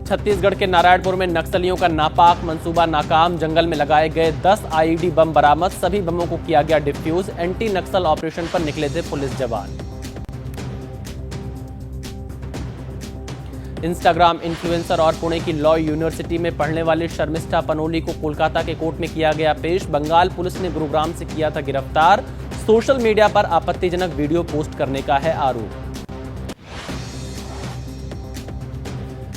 छत्तीसगढ़ के नारायणपुर में नक्सलियों का नापाक मंसूबा नाकाम, जंगल में लगाए गए 10 आईईडी बम बरामद, सभी बमों को किया गया डिफ्यूज। एंटी नक्सल ऑपरेशन पर निकले थे पुलिस जवान। इंस्टाग्राम इन्फ्लुएंसर और पुणे की लॉ यूनिवर्सिटी में पढ़ने वाली शर्मिष्ठा पनोली को कोलकाता के कोर्ट में किया गया पेश। बंगाल पुलिस ने गुरुग्राम से किया था गिरफ्तार। सोशल मीडिया पर आपत्तिजनक वीडियो पोस्ट करने का है आरोप।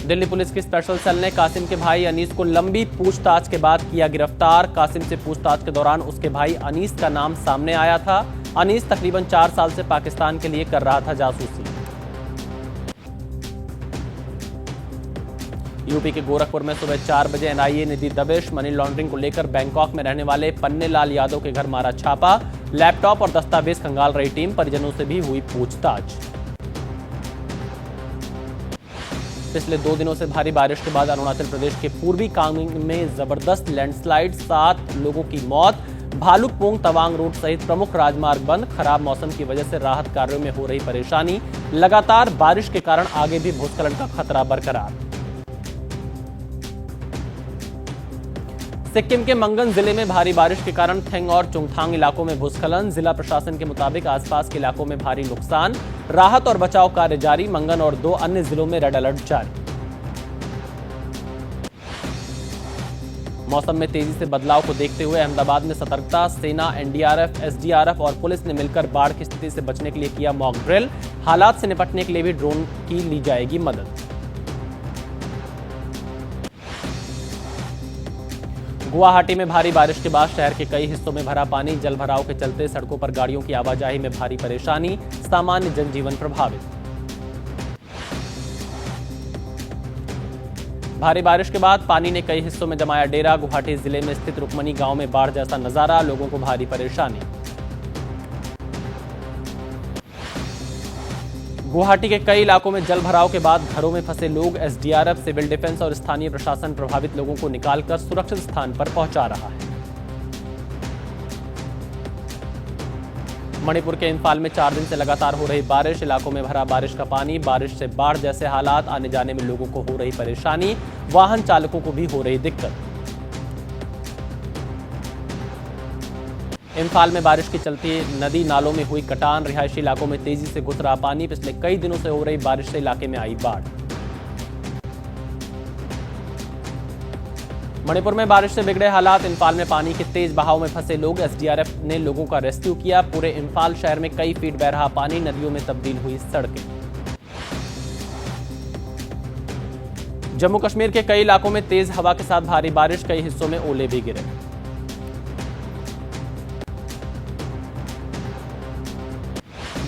दिल्ली पुलिस की स्पेशल सेल ने कासिम के भाई अनीस को लंबी पूछताछ के बाद किया गिरफ्तार। कासिम से पूछताछ के दौरान उसके भाई अनीस का नाम सामने आया था। अनीस तकरीबन 4 साल से पाकिस्तान के लिए कर रहा था जासूसी। यूपी के गोरखपुर में सुबह 4 बजे एनआईए ने दी दबिश। मनी लॉन्ड्रिंग को लेकर बैंकॉक में रहने वाले पन्नेलाल यादव के घर मारा छापा। लैपटॉप और दस्तावेज खंगाल रही टीम, परिजनों से भी हुई पूछताछ। पिछले 2 दिनों से भारी बारिश के बाद अरुणाचल प्रदेश के पूर्वी कांगेंग में जबरदस्त लैंडस्लाइड, 7 लोगों की मौत। भालुकपोंग तवांग रोड सहित प्रमुख राजमार्ग बंद। खराब मौसम की वजह से राहत कार्यों में हो रही परेशानी। लगातार बारिश के कारण आगे भी भूस्खलन का खतरा बरकरार। सिक्किम के मंगन जिले में भारी बारिश के कारण थेंग और चुंगथांग इलाकों में भूस्खलन। जिला प्रशासन के मुताबिक आसपास के इलाकों में भारी नुकसान। राहत और बचाव कार्य जारी। मंगन और 2 अन्य जिलों में रेड अलर्ट जारी। मौसम में तेजी से बदलाव को देखते हुए अहमदाबाद में सतर्कता। सेना, एनडीआरएफ, एसडीआरएफ और पुलिस ने मिलकर बाढ़ की स्थिति से बचने के लिए किया मॉक ड्रिल। हालात से निपटने के लिए भी ड्रोन की ली जाएगी मदद। गुवाहाटी में भारी बारिश के बाद शहर के कई हिस्सों में भरा पानी। जल भराव के चलते सड़कों पर गाड़ियों की आवाजाही में भारी परेशानी। सामान्य जनजीवन प्रभावित। भारी बारिश के बाद पानी ने कई हिस्सों में जमाया डेरा। गुवाहाटी जिले में स्थित रुकमनी गांव में बाढ़ जैसा नजारा, लोगों को भारी परेशानी। गुवाहाटी के कई इलाकों में जल भराव के बाद घरों में फंसे लोग। एसडीआरएफ, सिविल डिफेंस और स्थानीय प्रशासन प्रभावित लोगों को निकालकर सुरक्षित स्थान पर पहुंचा रहा है। मणिपुर के इंफाल में 4 दिन से लगातार हो रही बारिश। इलाकों में भरा बारिश का पानी। बारिश से बाढ़ जैसे हालात, आने जाने में लोगों को हो रही परेशानी। वाहन चालकों को भी हो रही दिक्कत। इंफाल में बारिश के चलते नदी नालों में हुई कटान। रिहायशी इलाकों में तेजी से घुस रहा पानी। पिछले कई दिनों से हो रही बारिश से इलाके में आई बाढ़। मणिपुर में बारिश से बिगड़े हालात। इंफाल में पानी के तेज बहाव में फंसे लोग। एसडीआरएफ ने लोगों का रेस्क्यू किया। पूरे इंफाल शहर में कई फीट बह रहा पानी। नदियों में तब्दील हुई सड़कें। जम्मू कश्मीर के कई इलाकों में तेज हवा के साथ भारी बारिश। कई हिस्सों में ओले भी गिरे।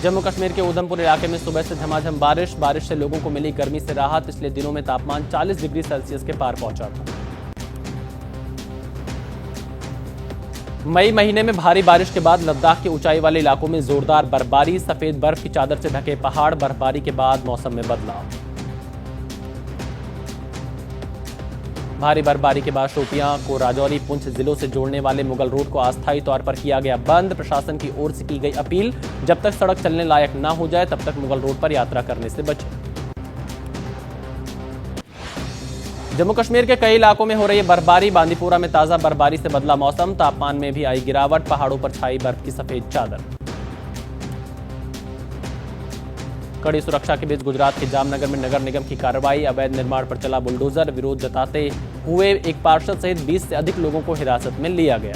जम्मू कश्मीर के उधमपुर इलाके में सुबह से झमाझम बारिश। बारिश से लोगों को मिली गर्मी से राहत। पिछले दिनों में तापमान 40 डिग्री सेल्सियस के पार पहुंचा था। मई महीने में भारी बारिश के बाद लद्दाख के ऊंचाई वाले इलाकों में जोरदार बर्फबारी। सफेद बर्फ की चादर से ढके पहाड़। बर्फबारी के बाद मौसम में बदलाव। भारी बर्फबारी के बाद शोपियां को राजौरी, पुंछ जिलों से जोड़ने वाले मुगल रोड को अस्थायी तौर पर किया गया बंद। प्रशासन की ओर से की गई अपील, जब तक सड़क चलने लायक न हो जाए तब तक मुगल रोड पर यात्रा करने से बचें। जम्मू कश्मीर के कई इलाकों में हो रही है बर्फबारी। बांदीपुरा में ताजा बर्फबारी से बदला मौसम। तापमान में भी आई गिरावट। पहाड़ों पर छाई बर्फ की सफेद चादर। कड़ी सुरक्षा के बीच गुजरात के जामनगर में नगर निगम की कार्रवाई। अवैध निर्माण पर चला बुलडोजर। विरोध जताते हुए एक पार्षद सहित 20 से अधिक लोगों को हिरासत में लिया गया।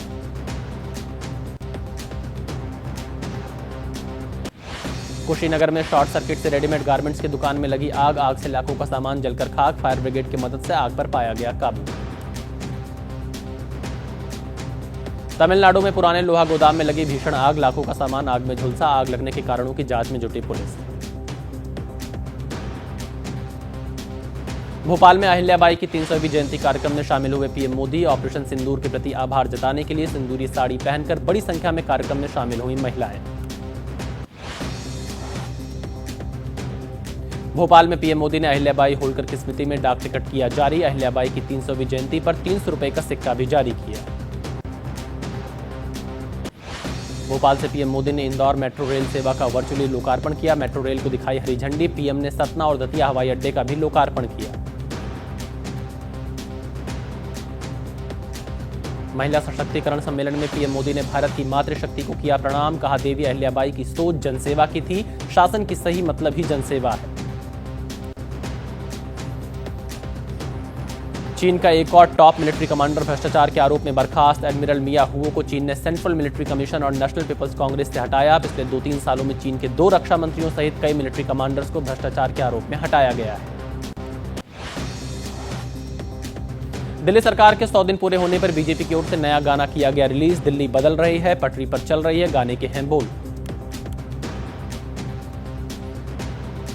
कुशीनगर में शॉर्ट सर्किट से रेडीमेड गारमेंट्स की दुकान में लगी आग। आग से लाखों का सामान जलकर खाक। फायर ब्रिगेड की मदद से आग पर पाया गया काबू। तमिलनाडु में पुराने लोहा गोदाम में लगी भीषण आग। लाखों का सामान आग में झुलसा। आग लगने के कारणों की जांच में जुटी पुलिस। भोपाल में अहिल्याबाई की 300वीं जयंती कार्यक्रम में शामिल हुए पीएम मोदी। ऑपरेशन सिंदूर के प्रति आभार जताने के लिए सिंदूरी साड़ी पहनकर बड़ी संख्या में कार्यक्रम में शामिल हुई महिलाएं। भोपाल में पीएम मोदी ने अहिल्याबाई होलकर की स्मृति में डाक टिकट किया जारी। अहिल्याबाई की 300वीं जयंती पर 300 रुपए का सिक्का भी जारी किया। भोपाल से पीएम मोदी ने इंदौर मेट्रो रेल सेवा का वर्चुअली लोकार्पण किया। मेट्रो रेल को दिखाई हरी झंडी। पीएम ने सतना और दतिया हवाई अड्डे का भी लोकार्पण किया। महिला सशक्तिकरण सम्मेलन में पीएम मोदी ने भारत की मातृशक्ति को किया प्रणाम। कहा, देवी अहिल्याबाई की सोच जनसेवा की थी। शासन की सही मतलब ही जनसेवा है। चीन का एक और टॉप मिलिट्री कमांडर भ्रष्टाचार के आरोप में बर्खास्त। एडमिरल मिया हुओ को चीन ने सेंट्रल मिलिट्री कमीशन और नेशनल पीपल्स कांग्रेस से हटाया। पिछले 2-3 सालों में चीन के 2 रक्षा मंत्रियों सहित कई मिलिट्री कमांडर्स को भ्रष्टाचार के आरोप में हटाया गया है। दिल्ली सरकार के 100 दिन पूरे होने पर बीजेपी की ओर से नया गाना किया गया रिलीज। दिल्ली बदल रही है, पटरी पर चल रही है, गाने के हैं बोल।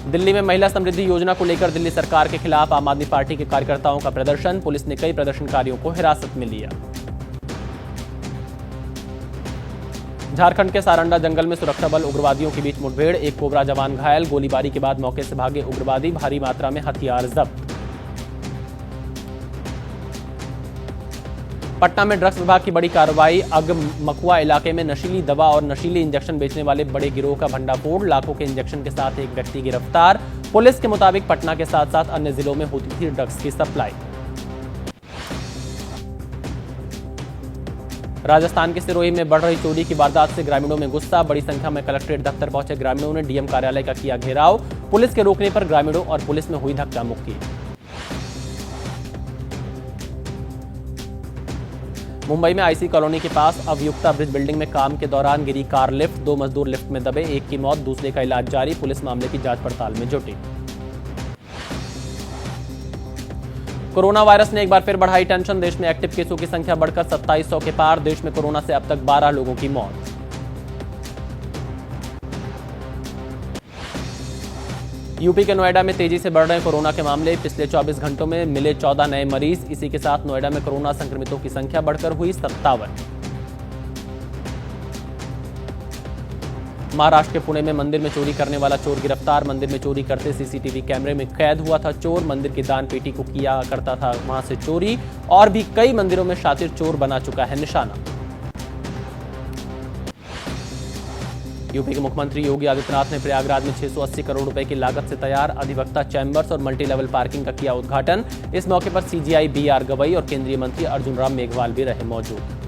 दिल्ली में महिला समृद्धि योजना को लेकर दिल्ली सरकार के खिलाफ आम आदमी पार्टी के कार्यकर्ताओं का प्रदर्शन। पुलिस ने कई प्रदर्शनकारियों को हिरासत में लिया। झारखंड के सारंडा जंगल में सुरक्षा बल उग्रवादियों के बीच मुठभेड़। एक कोबरा जवान घायल। गोलीबारी के बाद मौके से भागे उग्रवादी। भारी मात्रा में हथियार जब्त। पटना में ड्रग्स विभाग की बड़ी कार्रवाई। अगमकुआ इलाके में नशीली दवा और नशीले इंजेक्शन बेचने वाले बड़े गिरोह का भंडाफोड़। लाखों के इंजेक्शन के साथ एक व्यक्ति गिरफ्तार। पुलिस के मुताबिक पटना के साथ साथ अन्य जिलों में होती थी ड्रग्स की सप्लाई। राजस्थान के सिरोही में बढ़ रही चोरी की वारदात से ग्रामीणों में गुस्सा। बड़ी संख्या में कलेक्ट्रेट दफ्तर पहुंचे ग्रामीणों ने डीएम कार्यालय का किया घेराव। पुलिस के रोकने पर ग्रामीणों और पुलिस में हुई धक्का मुक्की। मुंबई में आईसी कॉलोनी के पास अवयुक्ता ब्रिज बिल्डिंग में काम के दौरान गिरी कार लिफ्ट। 2 मजदूर लिफ्ट में दबे। एक की मौत, दूसरे का इलाज जारी। पुलिस मामले की जांच पड़ताल में जुटी। कोरोना वायरस ने एक बार फिर बढ़ाई टेंशन। देश में एक्टिव केसों की संख्या बढ़कर 2700 के पार। देश में कोरोना से अब तक 12 लोगों की मौत। यूपी के नोएडा में तेजी से बढ़ रहे कोरोना के मामले। पिछले 24 घंटों में मिले 14 नए मरीज। इसी के साथ नोएडा में कोरोना संक्रमितों की संख्या बढ़कर हुई 57। महाराष्ट्र के पुणे में मंदिर में चोरी करने वाला चोर गिरफ्तार। मंदिर में चोरी करते सीसीटीवी कैमरे में कैद हुआ था चोर। मंदिर की दान पेटी को किया करता था वहां से चोरी। और भी कई मंदिरों में शातिर चोर बना चुका है निशाना। यूपी के मुख्यमंत्री योगी आदित्यनाथ ने प्रयागराज में 680 करोड़ रुपए की लागत से तैयार अधिवक्ता चैंबर्स और मल्टी लेवल पार्किंग का किया उद्घाटन। इस मौके पर सीजीआई बीआर गवई और केंद्रीय मंत्री अर्जुन राम मेघवाल भी रहे मौजूद।